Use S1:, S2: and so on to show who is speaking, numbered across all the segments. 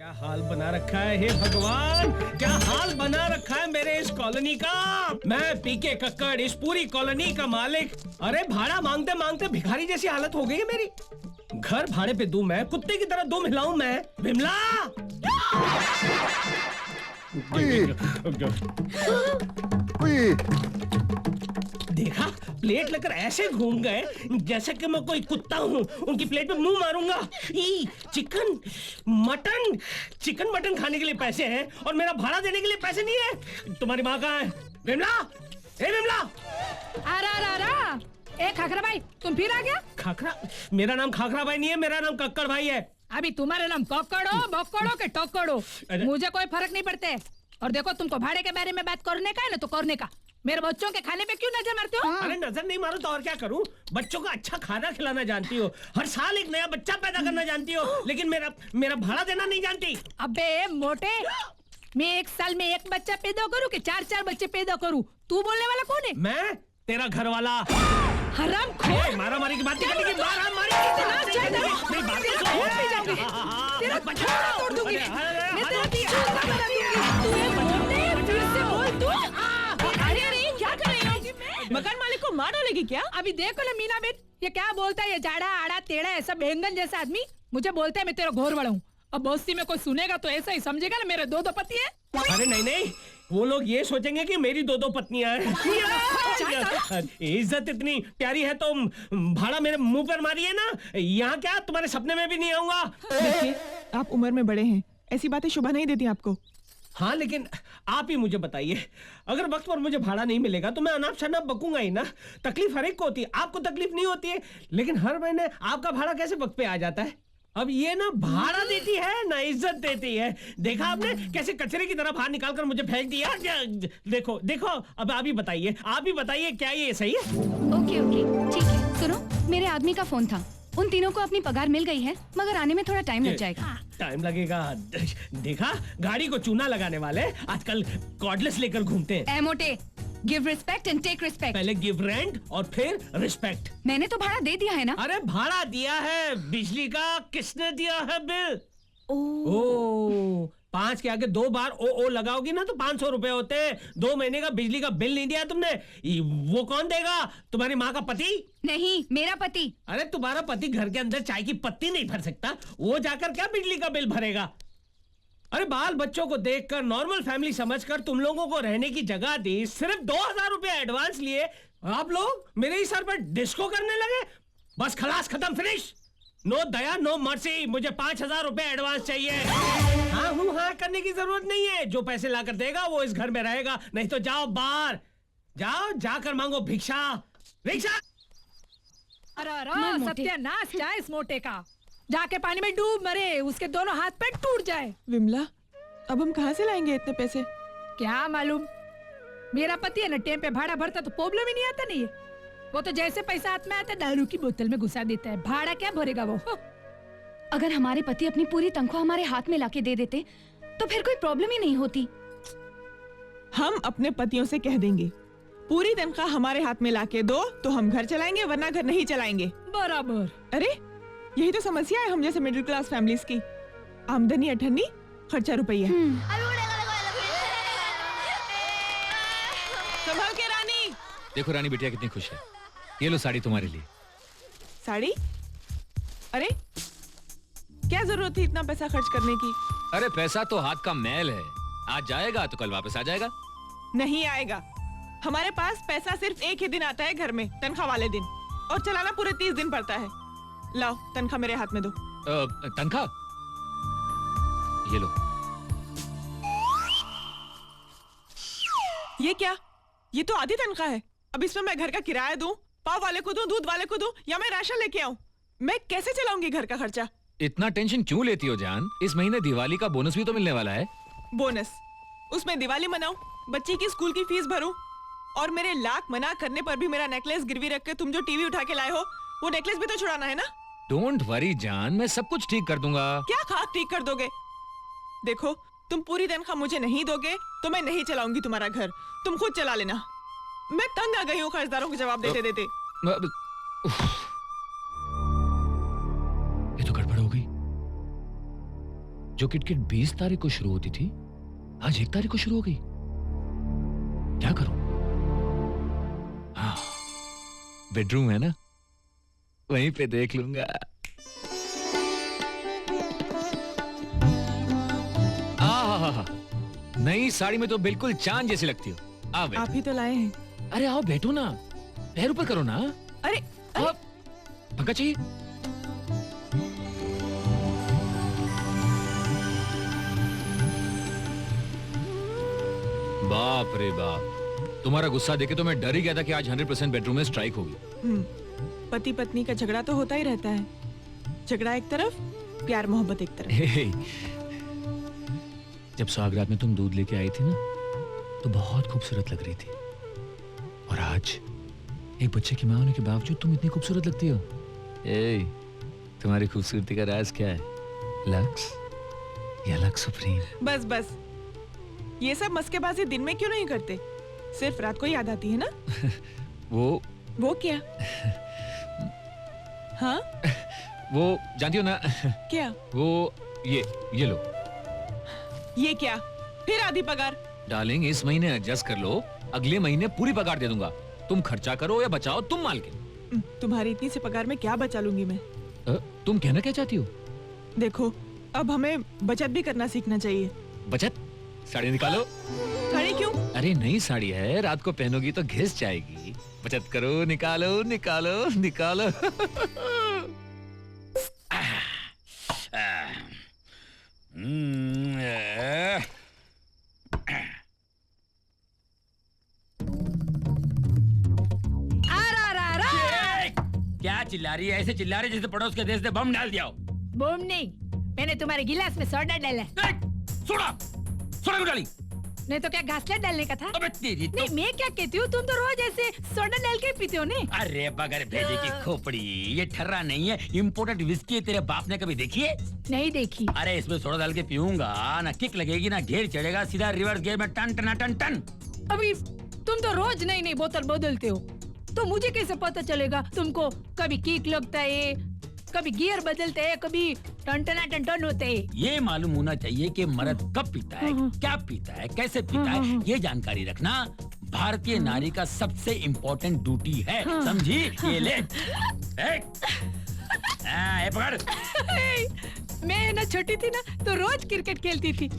S1: क्या हाल बना रखा है हे भगवान, क्या हाल बना रखा है मेरे इस कॉलोनी का। मैं पीके कक्कड़ इस पूरी कॉलोनी का मालिक। अरे भाड़ा मांगते मांगते भिखारी जैसी हालत हो गई है मेरी। घर भाड़े पे दूं मैं, कुत्ते की तरह दूं हिलाऊं मैं। विमला देखा, प्लेट लेकर ऐसे घूम गए जैसे कि मैं कोई कुत्ता हूँ। उनकी प्लेट पे मुंह मारूंगा। चिकन मटन, चिकन मटन खाने के लिए पैसे हैं और मेरा भाड़ा देने के लिए पैसे नहीं है। तुम्हारी माँ कहाँ है? विमला, ए विमला।
S2: ए खाखरा भाई, तुम फिर आ गया?
S1: खाखरा? मेरा नाम खाखरा भाई नहीं है, मेरा नाम कक्कड़ भाई है।
S2: अभी तुम्हारा नाम कक्कड़ो बक्कड़ो के टक्कड़ो, मुझे कोई फर्क नहीं पड़ते। और देखो, तुमको भाड़े के बारे में बात करने का है ना तो करने का। मेरे बच्चों के खाने पे क्यों नजर मारते हो?
S1: अरे नजर नहीं मारो तो और क्या करूं? बच्चों को अच्छा खाना खिलाना जानती हो, हर साल एक नया बच्चा पैदा करना जानती हो, लेकिन मेरा भाड़ा देना नहीं जानती।
S2: अबे मोटे, मैं एक साल में एक बच्चा पैदा करूं कि चार बच्चे पैदा करूं? तू बोलने वाला कौन है?
S1: मैं तेरा घर वाला।
S2: हराम खोर।
S1: मारा मारी की बात नहीं करनी, मारा मारी
S2: तेरा बच्चा तोड़ दूंगी मैं, तेरा पीछे बना दूंगी। तू फिर से बोल तू। अरे क्या कर रही हो?
S3: मकान मालिक को मार डालेगी क्या?
S2: अभी देखो ना मीना बेट, ये क्या बोलता है? ये जाड़ा आड़ा टेढ़ा ऐसा बैंगन जैसा आदमी मुझे बोलता है मैं तेरा घोर बड़ा हूँ। अब बस्ती में कोई सुनेगा तो ऐसा ही समझेगा ना मेरे दो पति है।
S1: अरे नहीं नहीं, वो लोग ये सोचेंगे कि मेरी दो पत्नियां हैं। इज्जत इतनी प्यारी है तो भाड़ा मेरे मुंह पर मारिए ना। यहाँ क्या, तुम्हारे सपने में भी नहीं आऊंगा।
S3: देखिए, आप उम्र में बड़े हैं, ऐसी बातें शोभा नहीं देती आपको।
S1: हाँ लेकिन आप ही मुझे बताइए, अगर वक्त पर मुझे भाड़ा नहीं मिलेगा तो मैं अनाप शनाप बकूंगा ही ना। तकलीफ हर एक को होती है, आपको तकलीफ नहीं होती है, लेकिन हर महीने आपका भाड़ा कैसे वक्त पे आ जाता है? अब ये ना भाड़ा देती है ना इज्जत देती है। देखा आपने कैसे कचरे की तरह बाहर निकाल कर मुझे फेंक दिया? देखो देखो, अब आप ही बताइए क्या ये सही है?
S4: ओके ठीक है। सुनो, मेरे आदमी का फोन था, उन तीनों को अपनी पगार मिल गई है, मगर आने में थोड़ा टाइम लग जाएगा।
S1: टाइम लगेगा? देखा, गाड़ी को चूना लगाने वाले आजकल कॉर्डलेस लेकर घूमते हैं।
S4: A motto, give respect and take respect.
S1: पहले गिव रेंट और फिर रिस्पेक्ट।
S4: मैंने तो भाड़ा दे दिया है ना।
S1: अरे भाड़ा दिया है, बिजली का किसने दिया है बिल? ओ 5 के आगे 2 बार ओ लगाओगी ना तो 500 रुपए होते हैं। 2 महीने का बिजली का बिल नहीं दिया तुमने, वो कौन देगा? तुम्हारी माँ का पति?
S4: नहीं, मेरा पति।
S1: अरे तुम्हारा पति घर के अंदर चाय की पत्ती नहीं भर सकता, वो जाकर क्या बिजली का बिल भरेगा? अरे बाल बच्चों को देखकर नॉर्मल फैमिली समझकर तुम लोगों को रहने की जगह दी, सिर्फ 2000 रुपए एडवांस लिए, आप लोग मेरे ही सर पर डिस्को करने लगे। बस खलास, खत्म, फिनिश। नो दया नो मर्सी, मुझे 5000 रुपए एडवांस चाहिए। हाँ हूँ हाँ करने की जरूरत नहीं है, जो पैसे लाकर देगा वो इस घर में रहेगा, नहीं तो जाओ बाहर, जाओ जाकर मांगो भिक्षा। रिक्शा।
S2: अरे सत्यानाश जाए इस मोटे का, जाके पानी में डूब मरे, उसके दोनों हाथ पैर टूट जाए।
S3: विमला, अब हम कहाँ से लाएंगे इतने पैसे?
S2: क्या मालूम, मेरा पति है ना टेम पे भाड़ा भरता तो प्रॉब्लम ही नहीं आता। नहीं, वो तो जैसे पैसा हाथ में आता दारू की बोतल में घुसा देता है, भाड़ा क्या भरेगा वो।
S4: अगर हमारे पति अपनी पूरी तनख्वाह हमारे हाथ में लाके दे देते तो फिर कोई प्रॉब्लम ही नहीं होती।
S3: हम अपने पतियों से कह देंगे पूरी तनख्वाह हमारे हाथ में लाके दो तो हम घर चलाएंगे, वरना घर नहीं चलाएंगे।
S2: बराबर।
S3: अरे यही तो समस्या है हम जैसे मिडिल क्लास फैमिलीज की। आमदनी 98, खर्चा रुपया। संभाल के रानी।
S5: देखो रानी बिटिया कितनी खुश है, ये लो साड़ी तुम्हारे लिए।
S3: साड़ी? अरे क्या जरूरत थी इतना पैसा खर्च करने की?
S5: अरे पैसा तो हाथ का मैल है, आज जाएगा तो कल वापस आ जाएगा।
S3: नहीं आएगा, हमारे पास पैसा सिर्फ एक ही दिन आता है घर में, तनख्वाह वाले दिन, और चलाना पूरे 30 दिन पड़ता है। लाओ तनख्वाह मेरे हाथ में दो।
S5: तनख्वाह ये लो।
S3: ये क्या? ये तो आधी तनख्वाह है। अब इसमें मैं घर का किराया दूं, पाव वाले को दूं, दूध वाले को दूं, या मैं राशन लेके आऊं? मैं कैसे चलाऊंगी घर का खर्चा?
S5: इतना टेंशन क्यों लेती हो जान? इस महीने दिवाली का बोनस भी तो मिलने वाला है।
S3: बोनस? उसमें दिवाली मनाऊं, बच्ची की स्कूल की फीस भरूं, और मेरे लाख मना करने पर भी मेरा नेकलेस गिरवी रख के तुम जो टीवी उठा के लाए हो वो नेकलेस भी तो छुड़ाना है ना?
S5: डोंट वरी जान, मैं सब कुछ ठीक कर दूंगा।
S3: क्या खाक ठीक कर दोगे? देखो, तुम पूरी तनख्वाह मुझे नहीं दोगे तो मैं नहीं चलाऊंगी तुम्हारा घर, तुम खुद चला लेना। मैं तंग आ गई हूँ कर्जदारों को जवाब देते देते।
S5: ये तो गड़बड़ हो गई। जो किटकिट 20 तारीख को शुरू होती थी आज 1 तारीख को शुरू हो गई। क्या करूं? हाँ, बेडरूम है ना, वहीं पे देख लूंगा। नई साड़ी में तो बिल्कुल चांद जैसी लगती हो। आओ बैठो।
S3: आप ही तो लाए हैं।
S5: अरे आओ बैठो ना, पैर ऊपर करो ना।
S3: अरे
S5: पंखा चाहिए? बाप रे बाप, तुम्हारा गुस्सा देखे तो मैं डर ही गया था कि आज 100% बेडरूम में स्ट्राइक होगी।
S3: पति पत्नी का झगड़ा तो होता ही रहता है। झगड़ा एक तरफ, प्यार मोहब्बत एक तरफ।
S5: जब सुहागरात में तुम दूध लेके आई थी ना, तो बहुत खूबसूरत लग रही थी, और आज एक बच्चे की मां होने के बावजूद तुम इतनी खूबसूरत लगती हो। तुम्हारी खूबसूरती का राज क्या है? लक्स या लक्स सुप्रीम?
S3: बस बस, ये सब मस्केबाजी दिन में क्यों नहीं करते? सिर्फ रात को याद आती है ना?
S5: वो
S3: क्या? हाँ?
S5: वो जानती हो ना?
S3: क्या?
S5: वो ये लो।
S3: ये क्या? फिर आधी पगार?
S5: डार्लिंग, इस महीने एडजस्ट कर लो, अगले महीने पूरी पगार दे दूंगा। तुम खर्चा करो या बचाओ, तुम मालकिन।
S3: तुम्हारी इतनी सी पगार में क्या बचा लूंगी मैं?
S5: तुम कहना क्या चाहती हो?
S3: देखो, अब हमें बचत भी करना सीखना चाहिए।
S5: बचत? साड़ी निकालो।
S3: साड़ी क्यों?
S5: अरे नई साड़ी है, रात को पहनोगी तो घिस जाएगी। बचत करो, निकालो निकालो निकालो।
S6: क्या चिल्ला रही है? ऐसे चिल्ला रही जैसे पड़ोस के देश ने बम डाल दिया हो।
S2: बम नहीं, मैंने तुम्हारे गिलास में सोडा डाला।
S6: सोडा क्यों डाली?
S2: नहीं तो क्या घासलेट डालने का था?
S6: अबे तेरी तो...
S2: नहीं, मैं क्या कहती हूँ, तुम तो रोज ऐसे सोडा डाल के पीते हो नहीं?
S6: अरे बगैर भेजे की खोपड़ी, ये ठर्रा नहीं है, इम्पोर्टेड विस्की है। तेरे बाप ने कभी देखी है?
S2: नहीं देखी।
S6: अरे इसमें सोडा डाल के पीऊंगा ना किक लगेगी ना घेर चढ़ेगा, सीधा रिवर्स गियर में टन टन टन टन।
S2: अभी तुम तो रोज नई नई बोतल बदलते हो, तो मुझे कैसे पता चलेगा तुमको कभी किक लगता है, कभी गियर बदलते हैं, कभी टन टन होते हैं।
S6: ये मालूम होना चाहिए कि मर्द कब पीता है, क्या पीता है, कैसे पीता है, ये जानकारी रखना भारतीय नारी का सबसे इम्पोर्टेंट ड्यूटी है, समझी? ये ले, ये पकड़।
S2: मैं ना छोटी थी ना, तो रोज क्रिकेट खेलती थी।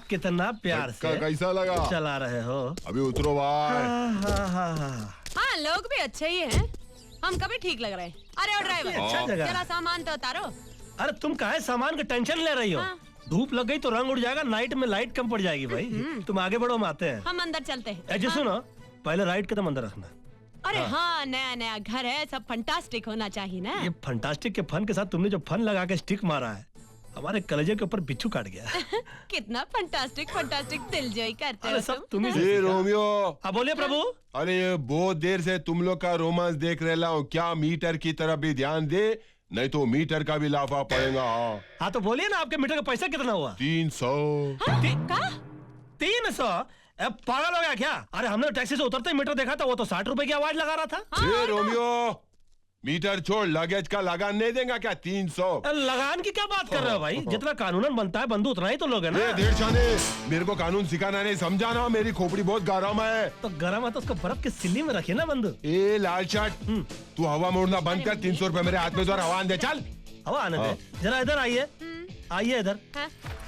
S1: कितना प्यार से
S7: कैसा लगा?
S1: चला रहे हो?
S7: अभी उतरो भाई।
S8: हाँ, लोग भी अच्छे ही हैं। हम कभी ठीक लग रहे हैं। अरे ओ ड्राइवर,
S1: अच्छा जगह।
S8: जरा सामान तो उतारो।
S1: अरे तुम काहे सामान का टेंशन ले रही हो?
S8: हाँ।
S1: धूप लग गई तो रंग उड़ जाएगा, नाइट में लाइट कम पड़ जाएगी भाई। तुम आगे बढ़ो, हम आते हैं।
S8: हम अंदर चलते हैं।
S1: ऐसे सुनो, पहले राइट कदम अंदर रखना।
S8: अरे हाँ, नया नया घर है, सब फंटास्टिक होना चाहिए ना।
S1: ये फंटास्टिक के फन के साथ तुमने जो फन लगा के स्टिक मारा है, हमारे कलेजे के ऊपर बिच्छू काट गया।
S8: कितना फंटास्टिक दिलजोई करते हो
S1: अरे सब
S8: तुम।
S1: तुम ही
S7: ये रोमियो,
S1: अब बोलिए प्रभु।
S7: अरे ये बहुत देर से तुम लोग का रोमांस देख रहा हूँ, क्या मीटर की तरफ भी ध्यान दे, नहीं तो मीटर का भी लाफा पड़ेगा।
S1: हाँ तो बोलिए ना, आपके मीटर का पैसा कितना हुआ?
S7: 300।
S1: 300? पागल हो गया क्या? अरे हमने टैक्सी से उतरते ही मीटर देखा था, वो तो 60 रुपए की आवाज लगा रहा था।
S7: ये रोमियो, मीटर छोड़, लगेज का लगान नहीं देगा क्या? 300।
S1: लगान की क्या बात कर रहे हो भाई? जितना कानूनन बनता है बंधु उतना ही तो लोग है ना।
S7: डेढ़ शाने, मेरे को कानून सिखाना नहीं, समझाना। मेरी खोपड़ी बहुत गर्म है।
S1: तो गर्म है तो उसको बर्फ के सिल्ली में रखिए ना बंधु।
S7: ए लाल शर्ट, तू हवा मोड़ना बंद कर। 300 रुपए मेरे हाथ में दो, हवा दे। चल
S1: हवा आने दे। जरा इधर आइए, आइए इधर।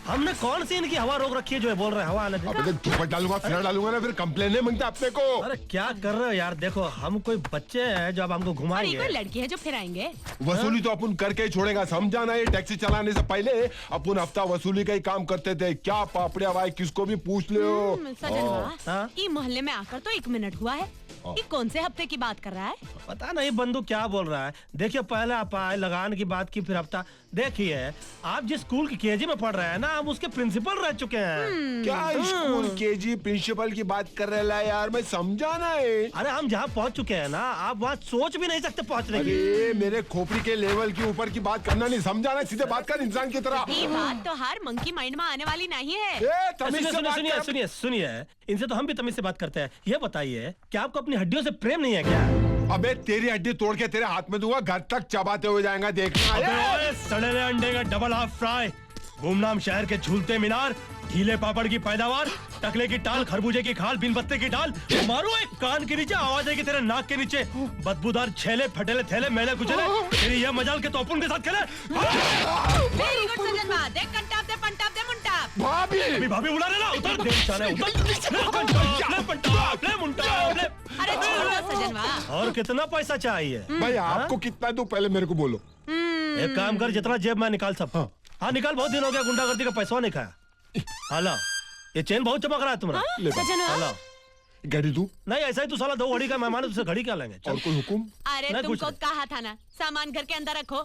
S1: हमने कौन सी इनकी हवा रोक रखी है जो बोल रहे हैं हवा आने दे?
S7: अबे थप्पड़ डालूंगा, फिर डालूंगा ना, फिर कंप्लेन नहीं मांगता अपने को।
S1: अरे क्या कर रहे हो यार? देखो हम कोई बच्चे हैं जो अब हमको
S8: अरे
S1: घुमाएंगे।
S8: कोई लड़की है जो फिर आएंगे।
S7: वसूली तो अपन करके ही छोड़ेगा, समझाना। ये टैक्सी चलाने से पहले अपन हफ्ता वसूली का ही काम करते थे। क्या पापड़िया भाई, किसको भी पूछ ले।
S8: सजन
S1: हाँ?
S8: ई मोहल्ले में आकर तो 1 मिनट हुआ है, ये कौन से हफ्ते की बात कर रहा है?
S1: पता नहीं बंधु क्या बोल रहा है। देखिए पहले आप आए, लगान की बात की, फिर हफ्ता। देखिए आप जिस स्कूल की केजी में पढ़ रहे हैं ना, हम उसके प्रिंसिपल रह चुके हैं।
S7: क्या स्कूल केजी प्रिंसिपल की बात कर रहा है यार, मैं समझाना है।
S1: अरे हम जहाँ पहुँच चुके हैं ना, आप वहाँ सोच भी नहीं सकते पहुँचने की।
S7: अरे मेरे खोपड़ी के लेवल के ऊपर की बात करना नहीं, समझाना, सीधे बात कर इंसान की तरह।
S8: ये बात तो हर मंकी माइंड में आने वाली नहीं है।
S7: तमीज से बात कर।
S1: सुनिए सुनिए, इनसे तो हम भी तमीज से बात करते हैं। ये बताइए कि आपको अपनी हड्डियों से प्रेम नहीं है क्या?
S7: अबे तेरी हड्डी तोड़ के तेरे हाथ में दूंगा, घर तक चबाते हुए जाएगा, देखना।
S1: अबे सड़े हुए अंडे का डबल हाफ फ्राई, गुमनाम शहर के झूलते मीनार, ढीले पापड़ की पैदावार, टकले की टाल, खरबूजे की खाल, बीन बत्ते की डाल, मारो एक कान के नीचे, आवाज आएगी तेरे नाक के नीचे, बदबूदार छेले, फटेले थैले, मैले कुचले, तेरी ये मजाल के तोपुन के साथ खेले।
S8: वेरी गुड सजन बा, देख कंटाप दे पंटाप दे मुंटाप।
S7: भाभी
S1: अभी भाभी बुला लेना, उतर दे चाले, उतर ले पंटाप ले मुंटाप ले।
S8: अरे छोड़ो सजन बा।
S1: और कितना पैसा चाहिए?
S7: भाई आपको कितना दूं पहले मेरे को बोलो।
S1: एक काम कर, जितना जेब में निकाल सब। हाँ निकाल, बहुत दिन हो गया गुंडागर्दी का पैसा नहीं खाया। हाला, ये चेन बहुत चमक रहा है तुम्हारा।
S7: ले
S8: सजन बा।
S7: हाला, घड़ी दूं?
S1: नहीं ऐसा ही तू साला 2 घड़ी का मेहमान है, तुझसे घड़ी क्या लेंगे? चल।
S7: और कोई हुकुम?
S8: अरे
S1: नहीं, कुछ
S8: तुमको
S1: नहीं।
S8: कहा था ना, सामान घर के अंदर रखो।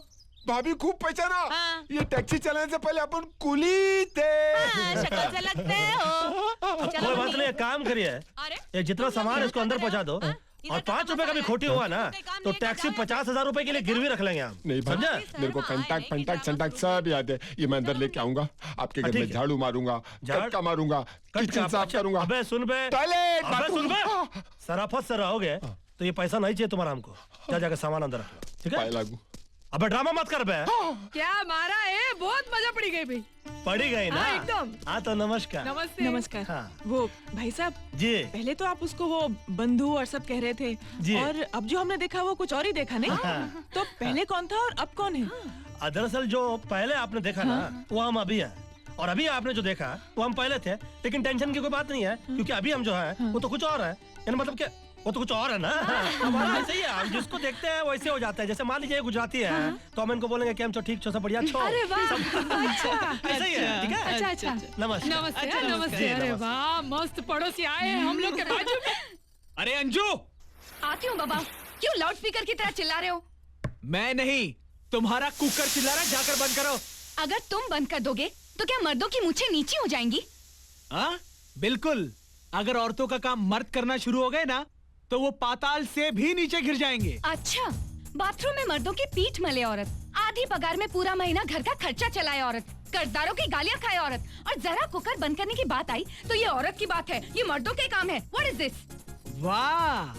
S7: भाभी खूब पहचाना।
S8: हाँ।
S7: ये टैक्सी चलाने से पहले अपन कुली थे।
S8: हाँ, शक्ल से लगते हो। चलो
S1: कोई बात
S8: मम्मी।
S1: नहीं, एक काम करिए,
S8: अरे
S1: ये जितना सामान है इसको अंदर पहुंचा दो,
S8: हाँ?
S1: और 5 रुपए का भी खोटी हुआ ना तो टैक्सी 50,000 रुपए के लिए गिरवी रख लेंगे हम।
S7: नहीं भाई,
S1: समझा?
S7: मेरे को कंटाक्ट फंटाक्ट संटाक्ट सब याद है। ये मैं अंदर लेके आऊंगा, आपके घर
S1: ठीक
S7: में
S1: है।
S7: झाड़ू मारूंगा, कटका मारूंगा, किचन साफ करूंगा।
S1: अबे सुन बे,
S7: टॉयलेट,
S1: अबे सुन बे,
S7: बाथरूम।
S1: सराफत से रहोगे तो ये पैसा नहीं चाहिए तुम्हारा हमको। जा जाकर सामान अंदर रख लो, ठीक
S7: पाए
S1: है?
S7: लागू।
S1: अबे ड्रामा मत कर बे।
S2: क्या मारा है, बहुत मजा पड़ी गई भाई।
S1: पड़ी गई ना?
S2: हाँ, एकदम।
S1: हाँ तो नमस्कार।
S2: नमस्ते।
S3: नमस्कार।
S1: हाँ।
S3: वो भाई साहब,
S1: जी
S3: पहले तो आप उसको वो बंधु और सब कह रहे थे,
S1: जी।
S3: और अब जो हमने देखा वो कुछ और ही देखा नहीं।
S1: हाँ।
S3: तो पहले कौन था और अब कौन है?
S1: दरअसल जो पहले आपने देखा ना वो हम अभी है, और अभी आपने जो देखा वो हम पहले थे। लेकिन टेंशन की कोई बात नहीं है, क्योंकि अभी हम जो है वो तो कुछ और है। यानी मतलब क्या, वो तो कुछ और है ना। हमारा ऐसे ही है, हम जिसको देखते हैं वैसे हो जाता है। जैसे मान लीजिए गुजराती है तो हम इनको बोलेंगे कि हम तो ठीक छो, सब बढ़िया छो।
S2: अरे वाह, अच्छा
S1: ऐसे ही है, ठीक है?
S2: अच्छा अच्छा।
S1: नमस्ते।
S2: नमस्ते
S3: अच्छा,
S2: नमस्ते।
S1: जी,
S2: अरे
S1: नमस्ते।
S2: वाह, मस्त पड़ोसी आए हैं हम लोग के बाजू में।
S5: अरे अंजू,
S4: आती हूँ बाबा। क्यों लाउडस्पीकर की तरह चिल्ला रहे हो?
S5: मैं नहीं, तुम्हारा कुकर चिल्ला रहा है, जाकर बंद करो।
S4: अगर तुम बंद कर दोगे तो क्या मर्दों की मूछें नीची हो जाएंगी?
S5: हाँ बिल्कुल, अगर औरतों का काम मर्द करना शुरू हो गए ना तो वो पाताल से भी नीचे गिर जाएंगे।
S4: अच्छा, बाथरूम में मर्दों की पीठ मले औरत, आधी पगार में पूरा महीना घर का खर्चा चलाए औरत, कर्जदारों की गालियां खाए औरत, और जरा कुकर बंद करने की बात आई तो ये औरत की बात है, ये मर्दों के काम है। What is this?
S5: वाह,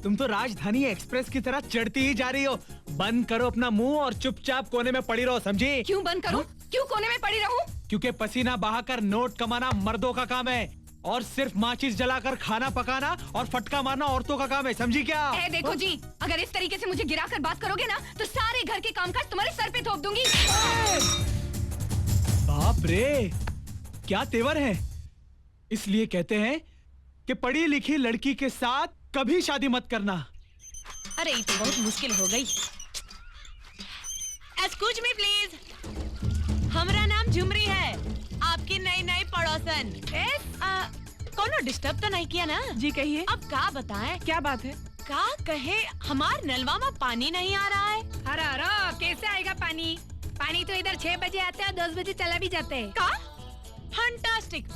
S5: तुम तो राजधानी एक्सप्रेस की तरह चढ़ती ही जा रही हो। बंद करो अपना मुंह और चुपचाप कोने में पड़ी रहो, समझी?
S4: क्यों बंद करूं? क्यों कोने में पड़ी रहूं?
S5: क्योंकि पसीना बहाकर नोट कमाना मर्दों का काम है, और सिर्फ माचिस जलाकर खाना पकाना और फटका मारना औरतों का काम है, समझी क्या?
S4: ए देखो जी, अगर इस तरीके से मुझे गिरा कर बात करोगे ना तो सारे घर के कामकाज तुम्हारे सर पे थोप दूंगी।
S5: बाप रे, क्या तेवर है। इसलिए कहते हैं कि पढ़ी लिखी लड़की के साथ कभी शादी मत करना।
S8: अरे ये तो बहुत मुश्किल हो गई। एक्सक्यूज मी प्लीज, हमारा नाम झुमरी है, आपकी नई नई पड़ोसन। कोनो डिस्टर्ब तो नहीं किया ना?
S3: जी कहिए।
S8: अब का बताएं?
S3: क्या बात है?
S8: का कहे, हमार नलवा में पानी नहीं आ रहा है।
S2: अरे अरे, कैसे आएगा पानी? पानी तो इधर 6 बजे आता है, 10 बजे चला भी जाते हैं।
S8: का फंटास्टिक,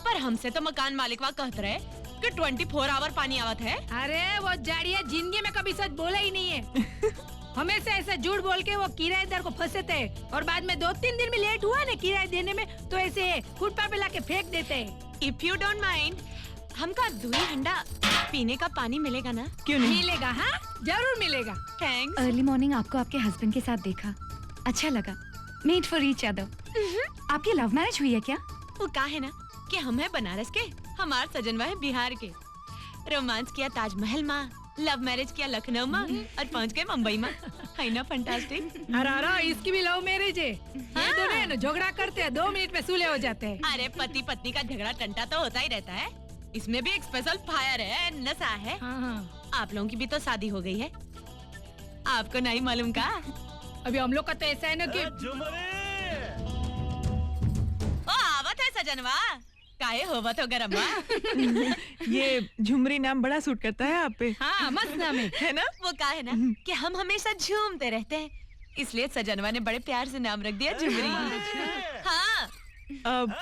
S8: पर हमसे तो मकान मालिक वा कहते रहे कि 24 आवर पानी आवत है।
S2: अरे वो जाड़िया जिंदगी में कभी सच बोला ही नहीं है। हमेशा ऐसा झूठ बोल के वो किराएदार को फंसाते हैं, और बाद में 2-3 दिन में लेट हुआ ना किराया देने में तो ऐसे फुटपाथ पे लाके फेंक देते हैं।
S8: इफ यू डोंट माइंड, हमका 2 हंडा पीने का पानी मिलेगा ना?
S3: क्यों नहीं?
S2: मिलेगा, हाँ जरूर मिलेगा।
S8: थैंक्स।
S4: अर्ली मॉर्निंग आपको आपके हस्बैंड के साथ देखा, अच्छा लगा। Made for each other. आपकी लव मैरिज हुई है क्या?
S8: वो का है ना कि हम है बनारस के, हमार सजनवा है बिहार के। रोमांस किया ताजमहल माँ, लव मैरिज किया लखनऊ माँ, और पहुँच गए मुंबई माँ। है ना फंटास्टिक?
S2: अरे इसकी भी लव मैरिज है। ये दोनों है ना झगड़ा करते हैं, 2 मिनट में सुलह हो जाते हैं।
S8: अरे पति पत्नी का झगड़ा टंटा तो होता ही रहता है, इसमें भी एक स्पेशल फायर है, नशा है।
S2: हाँ हाँ,
S8: आप लोगों की भी तो शादी हो गई है, आपको नहीं मालूम का?
S2: अभी हम लोग का तो ऐसा है ना कि
S1: झुमरी,
S8: ओ आवत है सजनवा। काहे होवा तो गरमा
S3: ये झुमरी नाम बड़ा सूट करता है आप पे,
S2: हाँ मस्त नाम है
S3: ना?
S8: वो का है ना कि हम हमेशा झूमते रहते हैं, इसलिए सजनवा ने बड़े प्यार से नाम रख दिया झुमरी। हाँ
S3: अब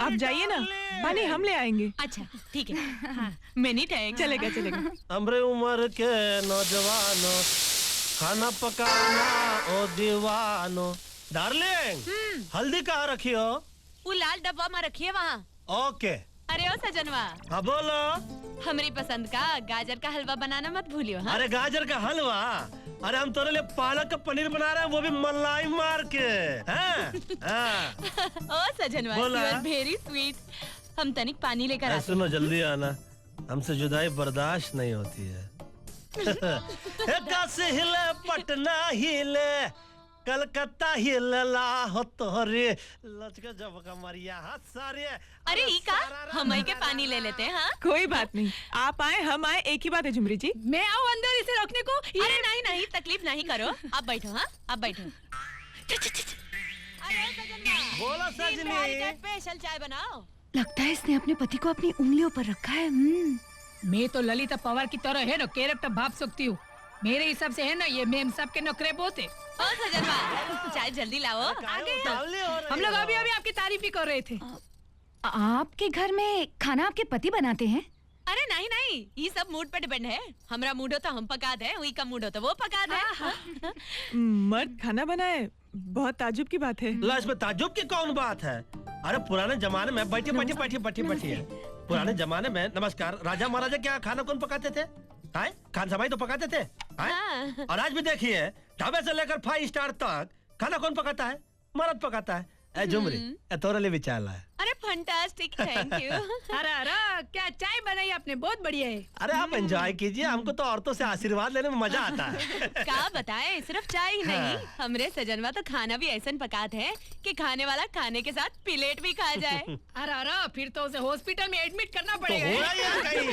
S3: आप जाइए ना, पानी हम ले आएंगे।
S8: अच्छा ठीक है, मेनी थैंक्स।
S3: चलेगा चलेगा।
S9: हमरे उम्र के नौजवानों, खाना पकाना ओ दीवानो। डार्लिंग, हल्दी कहाँ रखी हो?
S8: वो लाल डब्बा में रखिए वहाँ।
S9: ओके।
S8: अरे ओ सजनवा,
S9: हाँ बोलो।
S8: हमारी पसंद का गाजर का हलवा बनाना मत भूलियो। हाँ?
S9: अरे गाजर का हलवा? अरे हम तेरे लिए पालक का पनीर बना रहे हैं, वो भी मलाई मार के। हाँ? हाँ।
S8: ओ सजनवा, you
S9: बोला।
S8: are very sweet। हम तनिक पानी लेकर आते
S9: सुनो जल्दी आना, हमसे जुदाई बर्दाश्त नहीं होती है। काशी हिले, पटना हिले, कलकत्ता हिलला हो तोरे लचका जब कमरिया हाथ सारे।
S8: अरे ई का हम के पानी ले लेते हैं। हाँ?
S3: कोई बात नहीं, आप आए हम आए, एक ही बात है झुमरी जी।
S2: मैं आऊँ अंदर इसे रोकने को?
S8: अरे नहीं नहीं, तकलीफ नहीं करो, आप बैठो। हाँ आप बैठो। अरे सजनवा,
S9: बोलो सजनी।
S8: स्पेशल चाय बनाओ।
S4: लगता है इसने अपने पति को अपनी उंगलियों पर रखा है।
S2: मैं तो ललिता पवार की तरह है ना कैरेक्टर भाप सकती हूँ। मेरे हिसाब से है ना ये मेम साहब के नखरे बहुत है।
S8: ओ सजनवा, चाय जल्दी लाओ। आ गए
S2: हम लोग अभी अभी आपकी तारीफ ही कर रहे थे।
S4: आपके घर में खाना आपके पति बनाते हैं?
S8: अरे नहीं नहीं, ये सब मूड पे डिपेंड है। हमारा मूड हो तो हम पका दे, वही का मूड हो तो वो पका दे।
S3: मर्द खाना बनाए, बहुत ताजुब की बात है।
S9: ला, इसमें ताज्जुब की कौन बात है? अरे पुराने जमाने में बैठिए पुराने जमाने में, नमस्कार, राजा महाराजा क्या खाना कौन पकाते थे? आए? खान समाई तो पकाते थे।
S8: हाँ।
S9: और आज भी देखिए, ढाबे से लेकर 5 स्टार तक खाना कौन पकाता है? मर्द पकाता है। ए झुमरी, तोरे लिए विचार लाया।
S8: अरे फंटास्टिक, थैंक यू।
S2: अरे अरे क्या चाय बनाई आपने, बहुत बढ़िया है।
S9: अरे आप एंजॉय कीजिए, हमको तो औरतों से आशीर्वाद लेने में मजा आता है।
S8: क्या बताएं, सिर्फ चाय ही नहीं, हमरे सजनवा तो खाना भी ऐसा पकाते हैं कि खाने वाला खाने के साथ प्लेट भी खा जाए।
S2: अरे अरे फिर तो उसे हॉस्पिटल में एडमिट करना
S9: तो हो
S2: पड़ेगा।
S9: रहा है यार कहीं।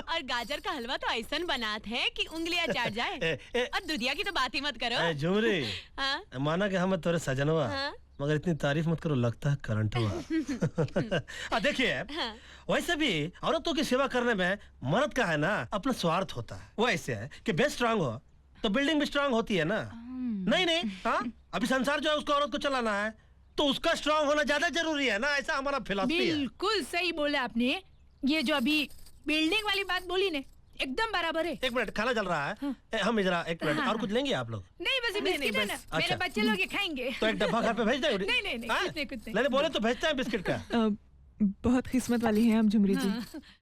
S8: और गाजर का हलवा तो ऐसा बनाते हैं कि उंगलियां चाट जाए।
S9: ए,
S8: और दुधिया की तो बात ही मत करो।
S9: ए, झुमरी,
S8: हाँ?
S9: माना कि हम तोरे सजनवा,
S8: हाँ?
S9: मगर इतनी तारीफ मत करो, लगता है करंट हुआ। देखिए, वैसे भी औरतों की सेवा करने में मर्द का है ना अपना स्वार्थ होता है। वो ऐसे है कि बेस स्ट्रांग हो तो बिल्डिंग भी स्ट्रांग होती है ना। नहीं, हाँ, अभी संसार जो है उसको औरत को चलाना है तो उसका स्ट्रांग होना ज्यादा जरूरी है ना, ऐसा हमारा फिलॉसफी है।
S2: बिल्कुल सही बोला आपने। ये जो अभी बिल्डिंग वाली बात बोली ने, एकदम बराबर है।
S9: एक मिनट, खाना चल रहा है। हम जरा एक मिनट और कुछ लेंगे आप लोग?
S2: नहीं बस ये बिस्किट है ना, मेरे
S9: अच्छा।
S2: बच्चे लोग ये खाएंगे।
S9: तो एक डब्बा घर पे भेज दे।
S2: नहीं,
S9: हाँ?
S2: कुछ नहीं।
S9: नहीं बोले तो भेजते हैं बिस्किट का।
S3: बहुत किस्मत वाली हैं आप झुमरी जी।